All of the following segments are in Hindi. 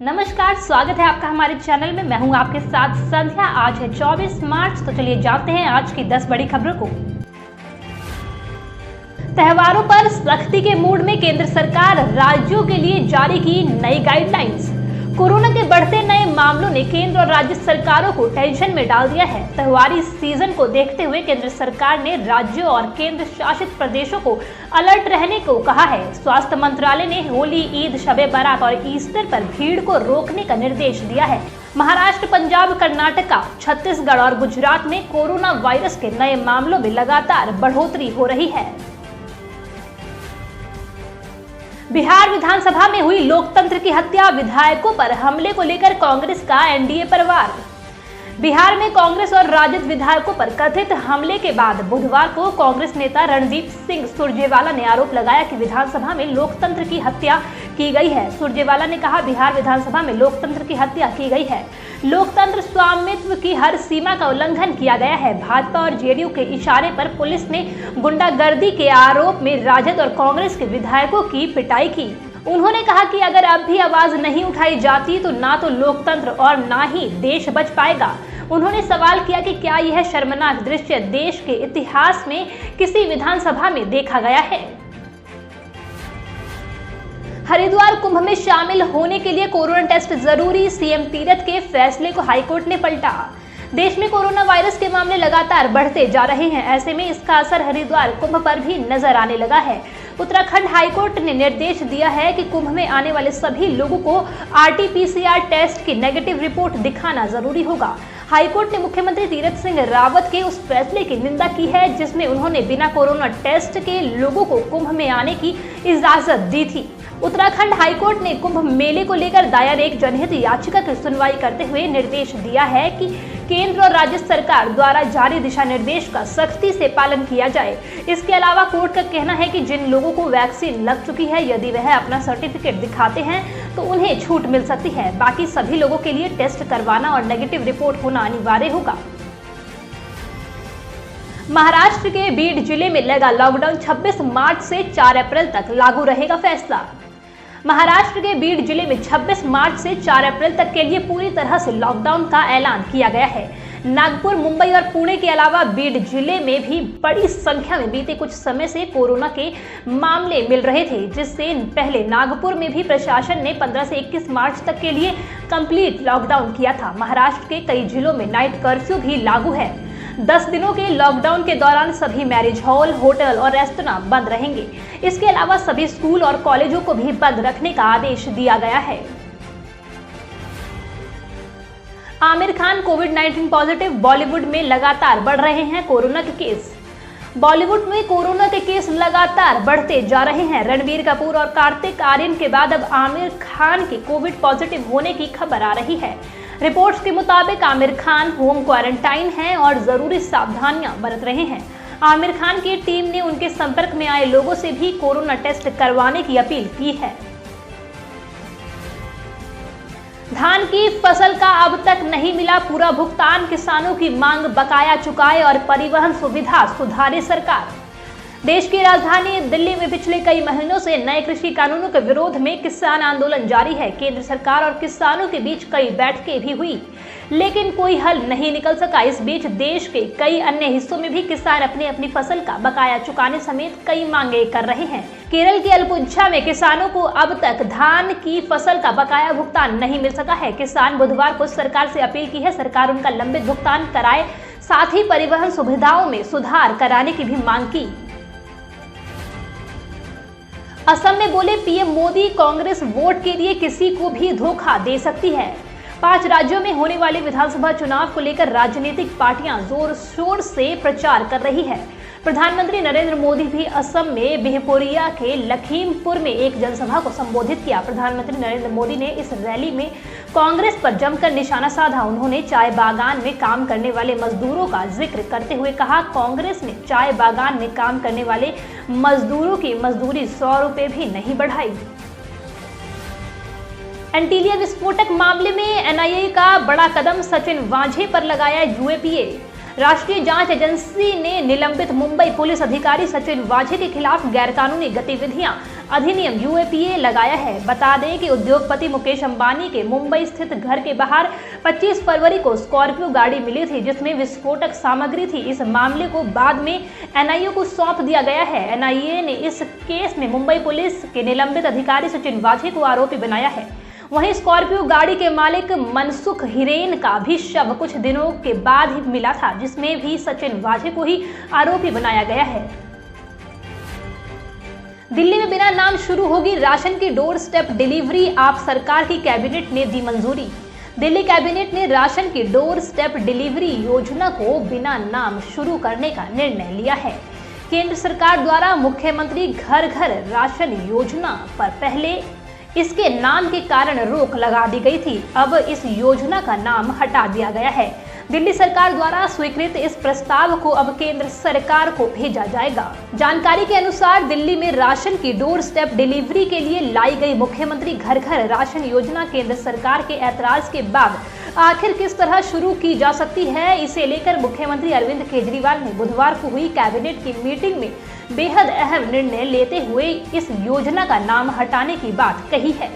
नमस्कार, स्वागत है आपका हमारे चैनल में। मैं हूं आपके साथ संध्या। आज है 24 मार्च। तो चलिए जानते हैं आज की 10 बड़ी खबरों को। त्योहारों पर सख्ती के मूड में केंद्र सरकार, राज्यों के लिए जारी की नई गाइडलाइंस। कोरोना के बढ़ते नए मामलों ने केंद्र और राज्य सरकारों को टेंशन में डाल दिया है। त्योहारी सीजन को देखते हुए केंद्र सरकार ने राज्यों और केंद्र शासित प्रदेशों को अलर्ट रहने को कहा है। स्वास्थ्य मंत्रालय ने होली, ईद, शबे बारात और ईस्टर पर भीड़ को रोकने का निर्देश दिया है। महाराष्ट्र, पंजाब, कर्नाटक, छत्तीसगढ़ और गुजरात में कोरोना वायरस के नए मामलों में लगातार बढ़ोतरी हो रही है। बिहार विधानसभा में हुई लोकतंत्र की हत्या, विधायकों पर हमले को लेकर कांग्रेस का एनडीए पर वार। बिहार में कांग्रेस और राजद विधायकों पर कथित हमले के बाद बुधवार को कांग्रेस नेता रणदीप सिंह सुरजेवाला ने आरोप लगाया कि विधानसभा में लोकतंत्र की हत्या की गई है। सुरजेवाला ने कहा, बिहार विधानसभा में लोकतंत्र की हत्या की गई है। लोकतंत्र स्वामित्व की हर सीमा का उल्लंघन किया गया है। भाजपा और जेडीयू के इशारे पर पुलिस ने गुंडागर्दी के आरोप में राजद और कांग्रेस के विधायकों की पिटाई की। उन्होंने कहा कि अगर अब भी आवाज नहीं उठाई जाती तो ना तो लोकतंत्र और ना ही देश बच पाएगा। उन्होंने सवाल किया कि क्या यह शर्मनाक दृश्य देश के इतिहास में किसी विधानसभा में देखा गया है। हरिद्वार कुंभ में शामिल होने के लिए कोरोना टेस्ट जरूरी, सीएम तीरथ के फैसले को हाईकोर्ट ने पलटा। देश में कोरोना वायरस के मामले लगातार बढ़ते जा रहे हैं। ऐसे में इसका असर हरिद्वार कुंभ पर भी नजर आने लगा है। उत्तराखंड हाईकोर्ट ने निर्देश दिया है कि कुंभ में आने वाले सभी लोगों को आरटी-पीसीआर टेस्ट की नेगेटिव रिपोर्ट दिखाना जरूरी होगा। हाईकोर्ट ने मुख्यमंत्री तीरथ सिंह रावत के उस फैसले की निंदा की है जिसमें उन्होंने बिना कोरोना टेस्ट के लोगों को कुंभ में आने की इजाजत दी थी। उत्तराखंड हाईकोर्ट ने कुंभ मेले को लेकर दायर एक जनहित याचिका की सुनवाई करते हुए निर्देश दिया है कि केंद्र और राज्य सरकार द्वारा जारी दिशा निर्देश का सख्ती से पालन किया जाए। इसके अलावा कोर्ट का कहना है कि जिन लोगों को वैक्सीन लग चुकी है, यदि वह अपना सर्टिफिकेट दिखाते हैं तो उन्हें छूट मिल सकती है। बाकी सभी लोगों के लिए टेस्ट करवाना और नेगेटिव रिपोर्ट होना अनिवार्य होगा। महाराष्ट्र के बीड जिले में लगा लॉकडाउन 26 मार्च से 4 अप्रैल तक लागू रहेगा। फैसला। महाराष्ट्र के बीड जिले में 26 मार्च से 4 अप्रैल तक के लिए पूरी तरह से लॉकडाउन का ऐलान किया गया है। नागपुर, मुंबई और पुणे के अलावा बीड जिले में भी बड़ी संख्या में बीते कुछ समय से कोरोना के मामले मिल रहे थे, जिससे पहले नागपुर में भी प्रशासन ने 15 से 21 मार्च तक के लिए कंप्लीट लॉकडाउन किया था। महाराष्ट्र के कई जिलों में नाइट कर्फ्यू भी लागू है। 10 दिनों के लॉकडाउन के दौरान सभी मैरिज हॉल, होटल और रेस्तरां बंद रहेंगे। इसके अलावा सभी स्कूल और कॉलेजों को भी बंद रखने का आदेश दिया गया है। आमिर खान कोविड-19 पॉजिटिव। बॉलीवुड में लगातार बढ़ रहे हैं कोरोना के केस। बॉलीवुड में कोरोना के केस लगातार बढ़ते जा रहे हैं। रणबीर कपूर और कार्तिक आर्यन के बाद अब आमिर खान के कोविड पॉजिटिव होने की खबर आ रही है। रिपोर्ट्स के मुताबिक आमिर खान होम क्वारंटाइन हैं और जरूरी सावधानियां बरत रहे हैं। आमिर खान की टीम ने उनके संपर्क में आए लोगों से भी कोरोना टेस्ट करवाने की अपील की है। धान की फसल का अब तक नहीं मिला पूरा भुगतान, किसानों की मांग बकाया चुकाए और परिवहन सुविधा सुधारे सरकार। देश की राजधानी दिल्ली में पिछले कई महीनों से नए कृषि कानूनों के विरोध में किसान आंदोलन जारी है। केंद्र सरकार और किसानों के बीच कई बैठकें भी हुई, लेकिन कोई हल नहीं निकल सका। इस बीच देश के कई अन्य हिस्सों में भी किसान अपनी फसल का बकाया चुकाने समेत कई मांगे कर रहे हैं। केरल के अलपुझा में किसानों को अब तक धान की फसल का बकाया भुगतान नहीं मिल सका है। किसान बुधवार को सरकार से अपील की है, सरकार उनका लंबित भुगतान कराए, साथ ही परिवहन सुविधाओं में सुधार कराने की भी मांग की। असम में बोले पीएम मोदी, कांग्रेस वोट के लिए किसी को भी धोखा दे सकती है। 5 राज्यों में होने वाले विधानसभा चुनाव को लेकर राजनीतिक पार्टियां जोर शोर से प्रचार कर रही है। प्रधानमंत्री नरेंद्र मोदी भी असम में बिहपुरिया के लखीमपुर में एक जनसभा को संबोधित किया। प्रधानमंत्री नरेंद्र मोदी ने इस रैली में कांग्रेस पर जमकर निशाना साधा। उन्होंने चाय बागान में काम करने वाले मजदूरों का जिक्र करते हुए कहा, कांग्रेस ने चाय बागान में काम करने वाले मजदूरों की मजदूरी 100 रुपए भी नहीं बढ़ाई। एंटीलिया विस्फोटक मामले में एनआईए का बड़ा कदम, सचिन वाझे पर लगाया यूएपीए। राष्ट्रीय जांच एजेंसी ने निलंबित मुंबई पुलिस अधिकारी सचिन वाझे के खिलाफ गैरकानूनी गतिविधियां अधिनियम UAPA लगाया है। बता दें कि उद्योगपति मुकेश अंबानी के मुंबई स्थित घर के बाहर 25 फरवरी को स्कॉर्पियो गाड़ी मिली थी जिसमें विस्फोटक सामग्री थी। इस मामले को बाद में NIA को सौंप दिया गया है। NIA ने इस केस में मुंबई पुलिस के निलंबित अधिकारी सचिन वाझे को आरोपी बनाया है। वहीं स्कॉर्पियो गाड़ी के मालिक मनसुख हिरेन का भी शव कुछ दिनों के बाद ही मिला था, जिसमें भी सचिन वाझे को ही आरोपी बनाया गया है। दिल्ली में बिना नाम शुरू होगी राशन की डोर स्टेप डिलीवरी, आप सरकार की कैबिनेट ने दी मंजूरी। दिल्ली कैबिनेट ने राशन की डोर स्टेप डिलीवरी योजना को बिना नाम शुरू करने का निर्णय लिया है। केंद्र सरकार द्वारा मुख्यमंत्री घर घर राशन योजना पर पहले इसके नाम के कारण रोक लगा दी गई थी। अब इस योजना का नाम हटा दिया गया है। दिल्ली सरकार द्वारा स्वीकृत इस प्रस्ताव को अब केंद्र सरकार को भेजा जाएगा। जानकारी के अनुसार दिल्ली में राशन की डोर स्टेप डिलीवरी के लिए लाई गई मुख्यमंत्री घर घर राशन योजना केंद्र सरकार के ऐतराज के बाद आखिर किस तरह शुरू की जा सकती है, इसे लेकर मुख्यमंत्री अरविंद केजरीवाल ने बुधवार को हुई कैबिनेट की मीटिंग में बेहद अहम निर्णय लेते हुए इस योजना का नाम हटाने की बात कही है।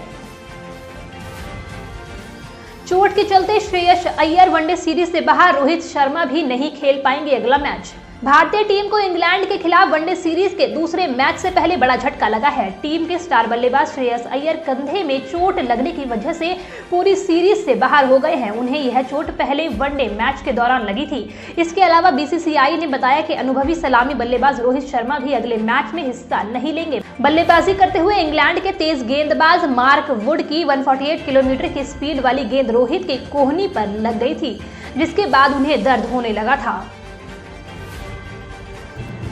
चोट के चलते श्रेयस अय्यर वनडे सीरीज से बाहर, रोहित शर्मा भी नहीं खेल पाएंगे अगला मैच। भारतीय टीम को इंग्लैंड के खिलाफ वनडे सीरीज के दूसरे मैच से पहले बड़ा झटका लगा है। टीम के स्टार बल्लेबाज श्रेयस अय्यर कंधे में चोट लगने की वजह से पूरी सीरीज से बाहर हो गए हैं। उन्हें यह चोट पहले वनडे मैच के दौरान लगी थी। इसके अलावा BCCI ने बताया कि अनुभवी सलामी बल्लेबाज रोहित शर्मा भी अगले मैच में हिस्सा नहीं लेंगे। बल्लेबाजी करते हुए इंग्लैंड के तेज गेंदबाज मार्क वुड की 148 किलोमीटर की स्पीड वाली गेंद रोहित के कोहनी पर लग गई थी, जिसके बाद उन्हें दर्द होने लगा था।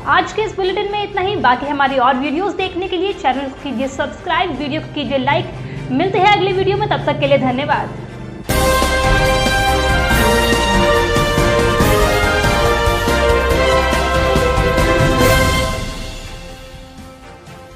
आज के इस बुलेटिन में इतना ही। बाकी हमारी और वीडियोस देखने के लिए चैनल को कीजिए सब्सक्राइब, वीडियो को कीजिए लाइक। मिलते हैं अगले वीडियो में, तब तक के लिए धन्यवाद।